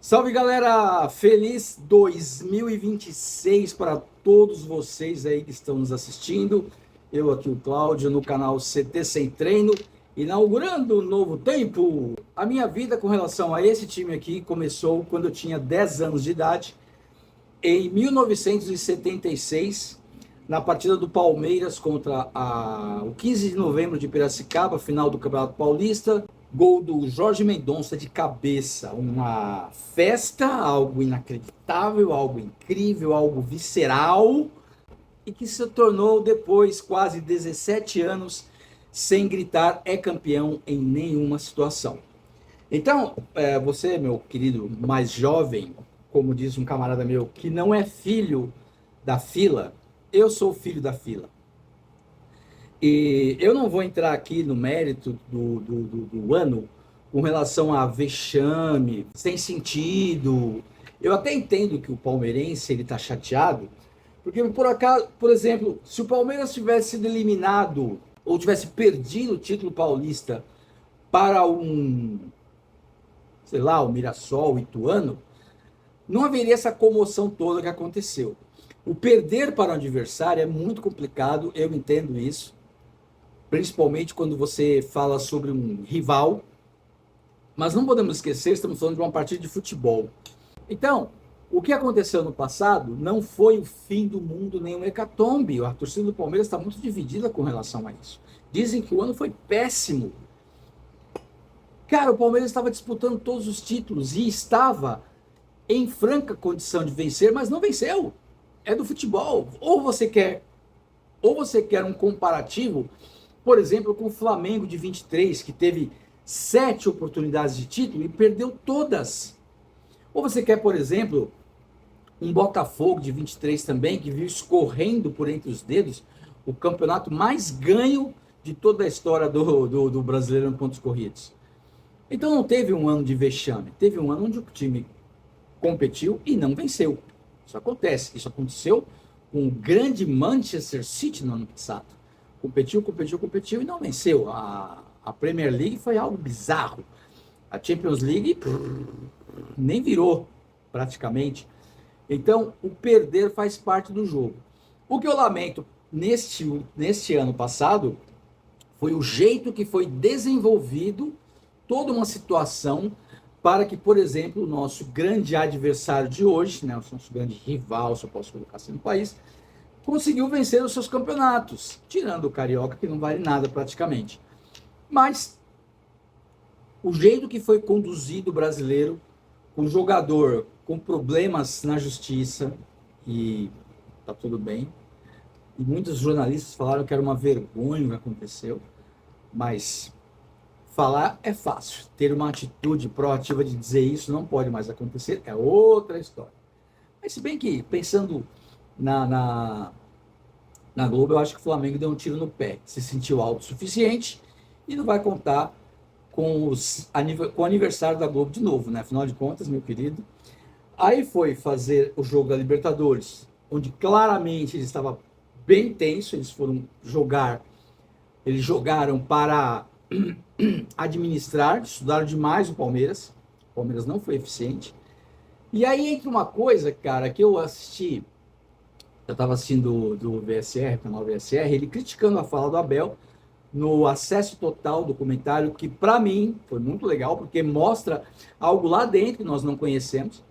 Salve galera! Feliz 2026 para todos vocês aí que estão nos assistindo. Eu aqui, o Cláudio, no canal CT Sem Treino, inaugurando um novo tempo. A minha vida com relação a esse time aqui começou quando eu tinha 10 anos de idade, em 1976, na partida do Palmeiras contra o 15 de novembro de Piracicaba, final do Campeonato Paulista. Gol do Jorge Mendonça de cabeça, uma festa, algo inacreditável, algo incrível, algo visceral, e que se tornou depois quase 17 anos sem gritar é campeão em nenhuma situação. Então, você, meu querido mais jovem, como diz um camarada meu, que não é filho da fila, eu sou filho da fila. E eu não vou entrar aqui no mérito do ano com relação a vexame, sem sentido. Eu até entendo que o palmeirense ele está chateado, porque por acaso, por exemplo, se o Palmeiras tivesse sido eliminado ou tivesse perdido o título paulista para sei lá, o Mirassol, o Ituano, não haveria essa comoção toda que aconteceu. O perder para o adversário é muito complicado, eu entendo isso, principalmente quando você fala sobre um rival, mas não podemos esquecer, estamos falando de uma partida de futebol. Então, o que aconteceu no passado não foi o fim do mundo, nem um hecatombe. A torcida do Palmeiras está muito dividida com relação a isso. Dizem que o ano foi péssimo. Cara, o Palmeiras estava disputando todos os títulos e estava em franca condição de vencer, mas não venceu. É do futebol. Ou você quer um comparativo, por exemplo, com o Flamengo de 23, que teve 7 oportunidades de título e perdeu todas. Ou você quer, por exemplo, um Botafogo de 23 também, que viu escorrendo por entre os dedos o campeonato mais ganho de toda a história do brasileiro em pontos corridos. Então não teve um ano de vexame, teve um ano onde o time competiu e não venceu. Isso acontece. Isso aconteceu com o grande Manchester City no ano passado. Competiu e não venceu. A Premier League foi algo bizarro. A Champions League nem virou, praticamente. Então, o perder faz parte do jogo. O que eu lamento neste ano passado foi o jeito que foi desenvolvido toda uma situação para que, por exemplo, o nosso grande adversário de hoje, né, o nosso grande rival, se eu posso colocar assim no país, conseguiu vencer os seus campeonatos, tirando o Carioca, que não vale nada praticamente. Mas o jeito que foi conduzido o brasileiro, com jogador com problemas na justiça, e tá tudo bem, e muitos jornalistas falaram que era uma vergonha o que aconteceu, mas falar é fácil, ter uma atitude proativa de dizer isso não pode mais acontecer, é outra história. Mas se bem que, pensando na Globo, eu acho que o Flamengo deu um tiro no pé, se sentiu autossuficiente e não vai contar com o aniversário da Globo de novo, né? Afinal de contas, meu querido. Aí foi fazer o jogo da Libertadores, onde claramente ele estava bem tenso, eles jogaram para administrar, estudaram demais o Palmeiras não foi eficiente. E aí entra uma coisa, cara, que eu estava assistindo do VSR, canal VSR, ele criticando a fala do Abel no Acesso Total, documentário, que para mim foi muito legal, porque mostra algo lá dentro que nós não conhecemos,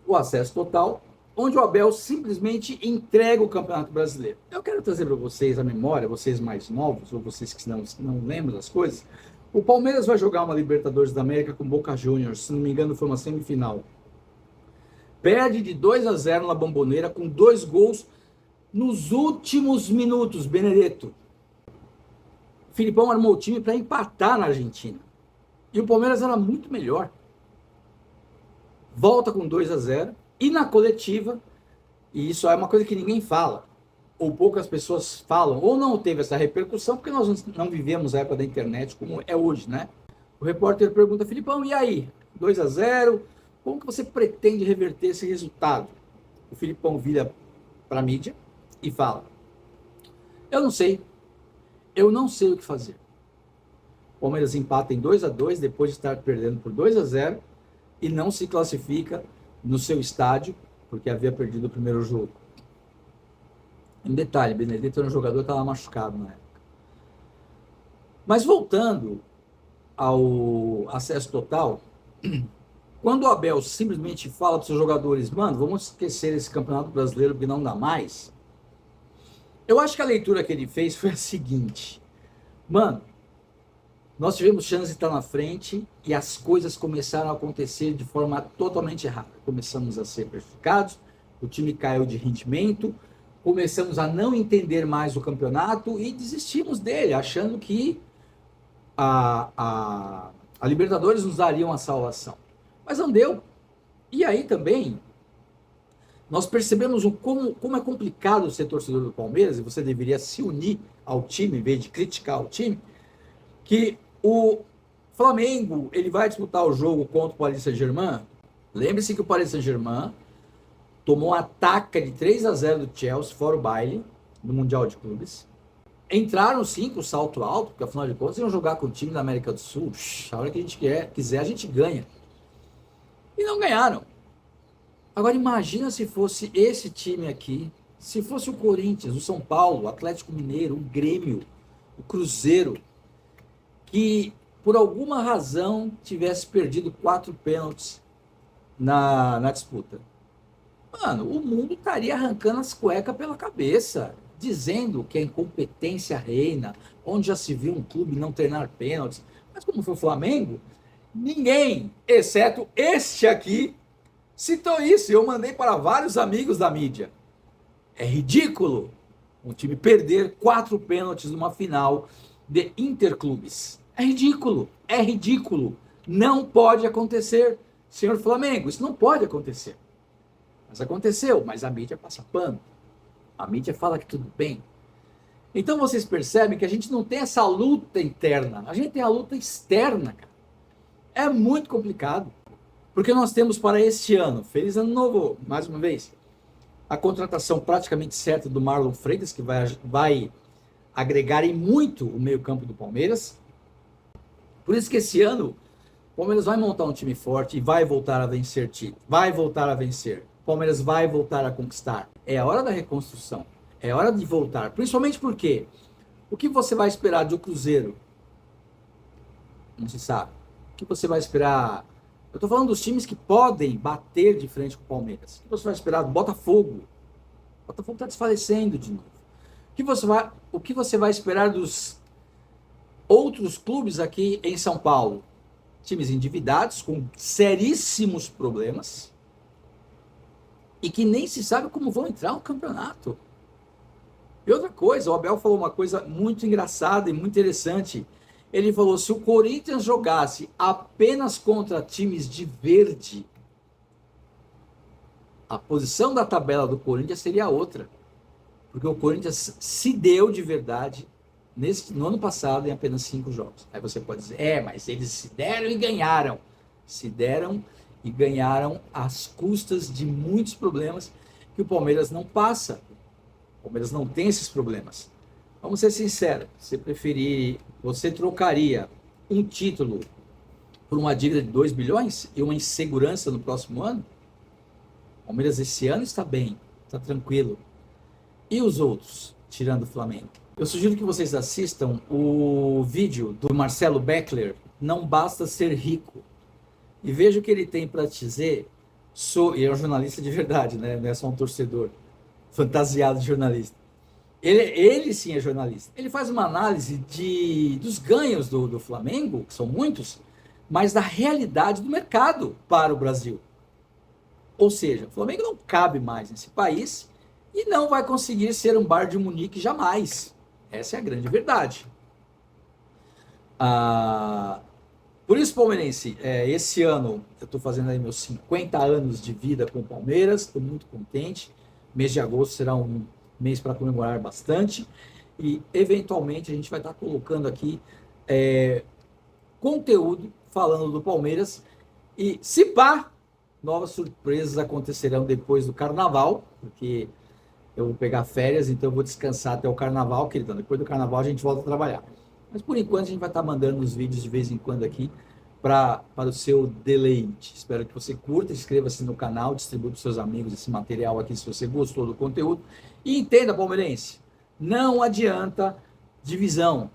o Acesso Total, onde o Abel simplesmente entrega o Campeonato Brasileiro. Eu quero trazer para vocês a memória, vocês mais novos, ou vocês que não lembram das coisas. O Palmeiras vai jogar uma Libertadores da América com Boca Juniors, se não me engano foi uma semifinal. Perde de 2-0 na Bombonera com 2 gols nos últimos minutos, Benedetto. O Filipão armou o time para empatar na Argentina. E o Palmeiras era muito melhor. Volta com 2-0 e na coletiva, e isso é uma coisa que ninguém fala, ou poucas pessoas falam, ou não teve essa repercussão, porque nós não vivemos a época da internet como é hoje, né? O repórter pergunta, Filipão, e aí? 2-0, como que você pretende reverter esse resultado? O Filipão vira para a mídia e fala, eu não sei o que fazer. O Palmeiras empata em 2-2, depois de estar perdendo por 2-0, e não se classifica no seu estádio, porque havia perdido o primeiro jogo. Um detalhe, Benedetto era um jogador que estava machucado na época. Mas voltando ao acesso total, quando o Abel simplesmente fala para os seus jogadores, mano, vamos esquecer esse campeonato brasileiro porque não dá mais, eu acho que a leitura que ele fez foi a seguinte, mano, nós tivemos chance de estar na frente e as coisas começaram a acontecer de forma totalmente errada. Começamos a ser prejudicados, o time caiu de rendimento, começamos a não entender mais o campeonato e desistimos dele, achando que a Libertadores nos dariam a salvação. Mas não deu. E aí também, nós percebemos como é complicado ser torcedor do Palmeiras, e você deveria se unir ao time, em vez de criticar o time, que o Flamengo ele vai disputar o jogo contra o Paris Saint-Germain. Lembre-se que o Paris Saint-Germain tomou uma taca de 3-0 do Chelsea, fora o baile, no Mundial de Clubes. Entraram sim com salto alto, porque afinal de contas iam jogar com o time da América do Sul. A hora que a gente quiser, a gente ganha. E não ganharam. Agora imagina se fosse esse time aqui, se fosse o Corinthians, o São Paulo, o Atlético Mineiro, o Grêmio, o Cruzeiro, que por alguma razão tivesse perdido 4 pênaltis na disputa. Mano, o mundo estaria arrancando as cuecas pela cabeça, dizendo que a incompetência reina, onde já se viu um clube não treinar pênaltis. Mas como foi o Flamengo, ninguém, exceto este aqui, citou isso. Eu mandei para vários amigos da mídia. É ridículo um time perder 4 pênaltis numa final de interclubes. É ridículo, é ridículo. Não pode acontecer, senhor Flamengo, isso não pode acontecer. Mas aconteceu, mas a mídia passa pano. A mídia fala que tudo bem. Então vocês percebem que a gente não tem essa luta interna, a gente tem a luta externa, cara. É muito complicado, porque nós temos para este ano, feliz ano novo, mais uma vez, a contratação praticamente certa do Marlon Freitas, que vai agregar em muito o meio-campo do Palmeiras. Por isso que esse ano o Palmeiras vai montar um time forte e vai voltar a vencer título, vai voltar a vencer. O Palmeiras vai voltar a conquistar. É a hora da reconstrução, é hora de voltar, principalmente porque o que você vai esperar do Cruzeiro? Não se sabe. O que você vai esperar? Eu estou falando dos times que podem bater de frente com o Palmeiras. O que você vai esperar do Botafogo? O Botafogo está desfalecendo de novo. O que você vai esperar dos outros clubes aqui em São Paulo? Times endividados, com seríssimos problemas, e que nem se sabe como vão entrar no campeonato. E outra coisa, o Abel falou uma coisa muito engraçada e muito interessante. Ele falou, se o Corinthians jogasse apenas contra times de verde, a posição da tabela do Corinthians seria outra. Porque o Corinthians se deu de verdade no ano passado em apenas 5 jogos. Aí você pode dizer, mas eles se deram e ganharam. Se deram e ganharam às custas de muitos problemas que o Palmeiras não passa. O Palmeiras não tem esses problemas. Vamos ser sinceros, você trocaria um título por uma dívida de 2 bilhões e uma insegurança no próximo ano? O Palmeiras esse ano está bem, está tranquilo. E os outros, tirando o Flamengo? Eu sugiro que vocês assistam o vídeo do Marcelo Beckler, Não Basta Ser Rico, e veja o que ele tem para te dizer, e é um jornalista de verdade, né? Não é só um torcedor fantasiado de jornalista. Ele sim é jornalista. Ele faz uma análise dos ganhos do Flamengo, que são muitos, mas da realidade do mercado para o Brasil. Ou seja, o Flamengo não cabe mais nesse país e não vai conseguir ser um Bayern de Munique jamais. Essa é a grande verdade. Por isso, palmeirense, esse ano eu estou fazendo aí meus 50 anos de vida com o Palmeiras, estou muito contente. Mês de agosto será um mês para comemorar bastante e eventualmente a gente vai estar colocando aqui conteúdo falando do Palmeiras e se pá, novas surpresas acontecerão depois do Carnaval, porque eu vou pegar férias, então eu vou descansar até o Carnaval, queridão. Depois do Carnaval a gente volta a trabalhar. Mas por enquanto a gente vai estar mandando os vídeos de vez em quando aqui para o seu deleite. Espero que você curta, inscreva-se no canal, distribua para os seus amigos esse material aqui se você gostou do conteúdo. E entenda, palmeirense, não adianta divisão.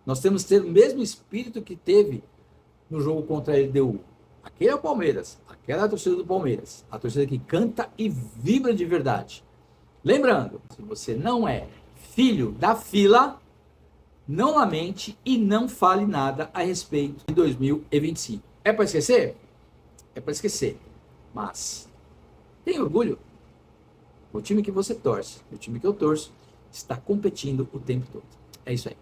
Nós temos que ter o mesmo espírito que teve no jogo contra a LDU. Aquele é o Palmeiras, aquela é a torcida do Palmeiras, a torcida que canta e vibra de verdade. Lembrando, se você não é filho da fila, não lamente e não fale nada a respeito de 2025. É para esquecer? É para esquecer. Mas tenha orgulho. O time que você torce, o time que eu torço, está competindo o tempo todo. É isso aí.